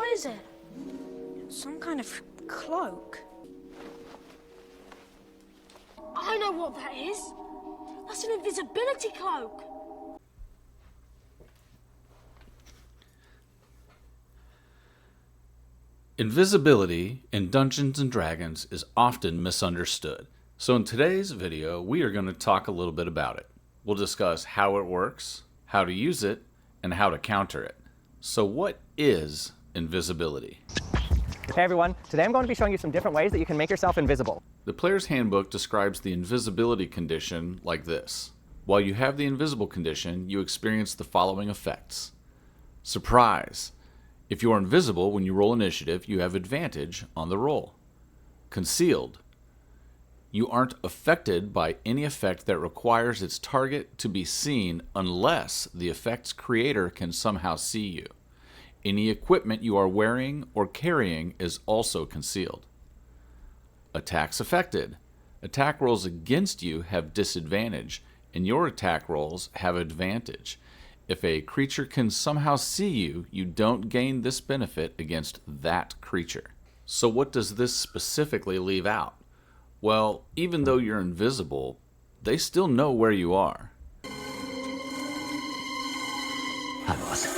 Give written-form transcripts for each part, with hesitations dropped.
What is it? Some kind of cloak? I know what that is. That's an invisibility cloak. Invisibility in Dungeons & Dragons is often misunderstood. So in today's video, we are going to talk a little bit about it. We'll discuss how it works, how to use it, and how to counter it. So what is invisibility? Hey everyone, today I'm going to be showing you some different ways that you can make yourself invisible. The player's handbook describes the invisibility condition like this. While you have the invisible condition, you experience the following effects. Surprise! If you are invisible when you roll initiative, you have advantage on the roll. Concealed. You aren't affected by any effect that requires its target to be seen unless the effect's creator can somehow see you. Any equipment you are wearing or carrying is also concealed. Attacks affected. Attack rolls against you have disadvantage, and your attack rolls have advantage. If a creature can somehow see you, you don't gain this benefit against that creature. So what does this specifically leave out? Well, even though you're invisible, they still know where you are. Hi, boss.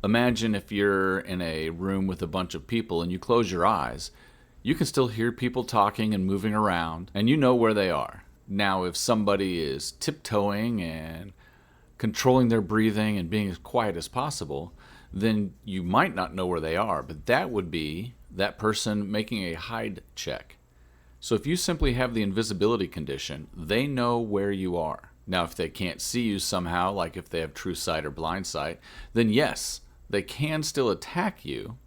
Imagine if you're in a room with a bunch of people and you close your eyes. You can still hear people talking and moving around, and you know where they are. Now, if somebody is tiptoeing and controlling their breathing and being as quiet as possible, then you might not know where they are, but that would be that person making a hide check. So if you simply have the invisibility condition, they know where you are. Now, if they can't see you somehow, like if they have true sight or blind sight, then yes, they can still attack you,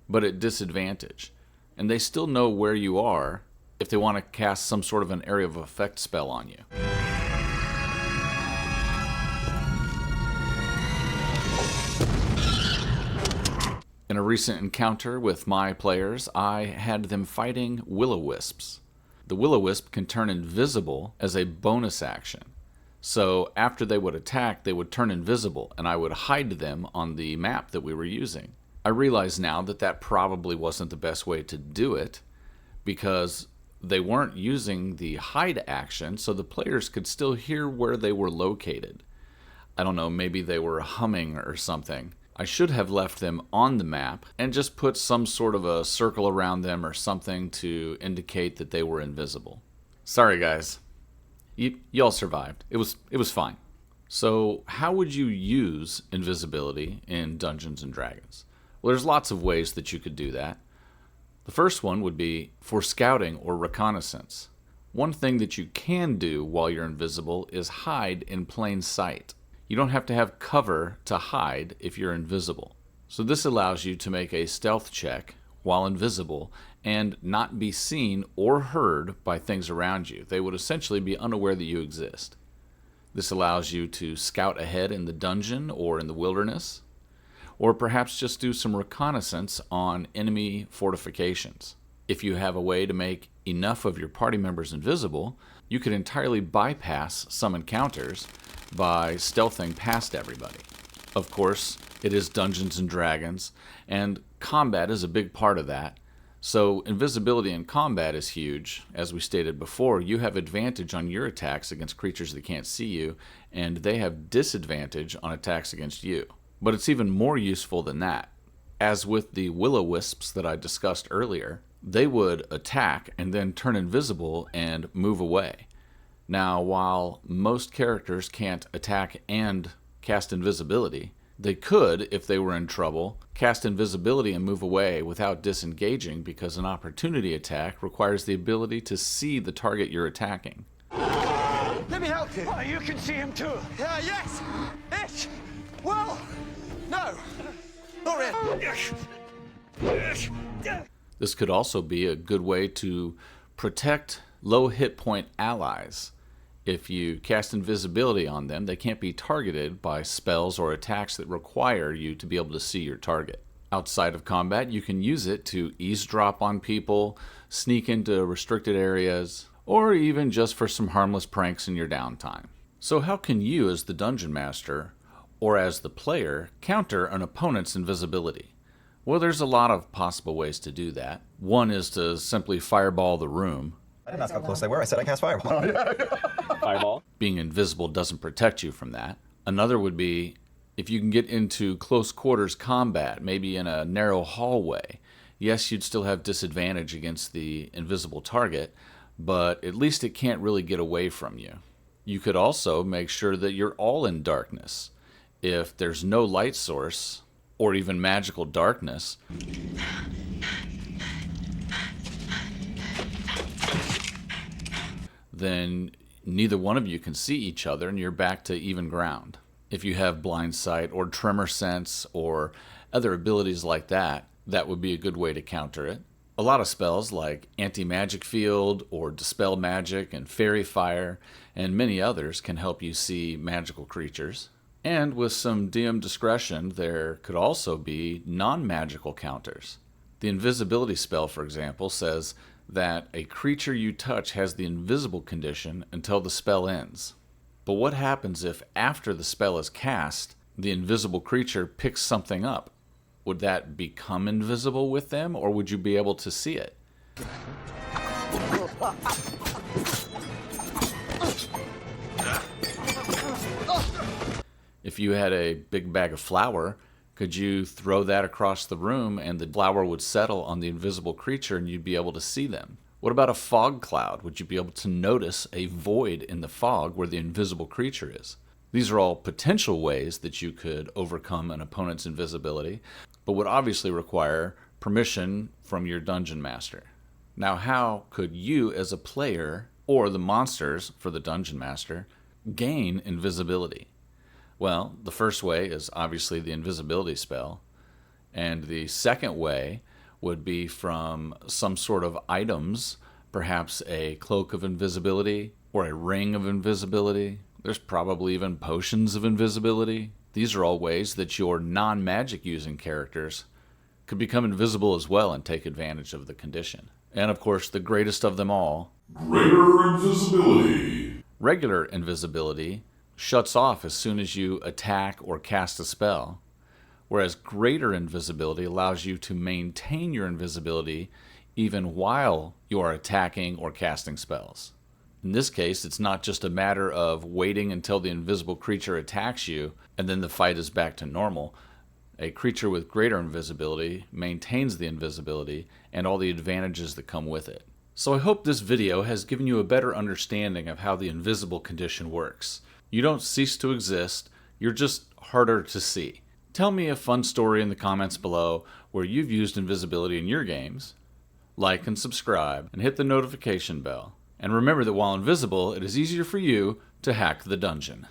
but at disadvantage. And they still know where you are if they want to cast some sort of an area of effect spell on you. In a recent encounter with my players, I had them fighting will-o-wisps. The will-o-wisp can turn invisible as a bonus action. So after they would attack, they would turn invisible, and I would hide them on the map that we were using. I realize now that that probably wasn't the best way to do it because they weren't using the hide action, so the players could still hear where they were located. I don't know, maybe they were humming or something. I should have left them on the map and just put some sort of a circle around them or something to indicate that they were invisible. Sorry guys, y'all survived. It was fine. So how would you use invisibility in Dungeons & Dragons? Well, there's lots of ways that you could do that. The first one would be for scouting or reconnaissance. One thing that you can do while you're invisible is hide in plain sight. You don't have to have cover to hide if you're invisible. So this allows you to make a stealth check while invisible and not be seen or heard by things around you. They would essentially be unaware that you exist. This allows you to scout ahead in the dungeon or in the wilderness, or perhaps just do some reconnaissance on enemy fortifications. If you have a way to make enough of your party members invisible, you could entirely bypass some encounters by stealthing past everybody. Of course, it is Dungeons & Dragons, and combat is a big part of that. So invisibility in combat is huge. As we stated before, you have advantage on your attacks against creatures that can't see you, and they have disadvantage on attacks against you. But it's even more useful than that. As with the will-o-wisps that I discussed earlier, they would attack and then turn invisible and move away. Now, while most characters can't attack and cast invisibility, they could, if they were in trouble, cast invisibility and move away without disengaging because an opportunity attack requires the ability to see the target you're attacking. Let me help you. Oh, you can see him too. Yes. Ish. Well, no. Not really. This could also be a good way to protect low hit point allies. If you cast invisibility on them, they can't be targeted by spells or attacks that require you to be able to see your target. Outside of combat, you can use it to eavesdrop on people, sneak into restricted areas, or even just for some harmless pranks in your downtime. So how can you as the Dungeon Master, or as the player, counter an opponent's invisibility? Well, there's a lot of possible ways to do that. One is to simply fireball the room. I didn't ask how close they were. I said I cast fireball. Fireball. Being invisible doesn't protect you from that. Another would be if you can get into close quarters combat, maybe in a narrow hallway. Yes, you'd still have disadvantage against the invisible target, but at least it can't really get away from you. You could also make sure that you're all in darkness. If there's no light source, or even magical darkness, then neither one of you can see each other and you're back to even ground. If you have blind sight or tremor sense or other abilities like that, that would be a good way to counter it. A lot of spells like Anti-Magic Field or Dispel Magic and Fairy Fire and many others can help you see magical creatures. And with some DM discretion, there could also be non-magical counters. The invisibility spell, for example, says that a creature you touch has the invisible condition until the spell ends. But what happens if after the spell is cast, the invisible creature picks something up? Would that become invisible with them, or would you be able to see it? If you had a big bag of flour, could you throw that across the room and the flour would settle on the invisible creature and you'd be able to see them? What about a fog cloud? Would you be able to notice a void in the fog where the invisible creature is? These are all potential ways that you could overcome an opponent's invisibility, but would obviously require permission from your dungeon master. Now, how could you as a player, or the monsters for the dungeon master, gain invisibility? Well, the first way is obviously the invisibility spell, and the second way would be from some sort of items, perhaps a cloak of invisibility or a ring of invisibility. There's probably even potions of invisibility. These are all ways that your non-magic using characters could become invisible as well and take advantage of the condition. And of course, the greatest of them all, Greater invisibility. Regular invisibility shuts off as soon as you attack or cast a spell, whereas greater invisibility allows you to maintain your invisibility even while you are attacking or casting spells. In this case, it's not just a matter of waiting until the invisible creature attacks you and then the fight is back to normal. A creature with greater invisibility maintains the invisibility and all the advantages that come with it. So I hope this video has given you a better understanding of how the invisible condition works. You don't cease to exist, you're just harder to see. Tell me a fun story in the comments below where you've used invisibility in your games. Like and subscribe, and hit the notification bell. And remember that while invisible, it is easier for you to hack the dungeon.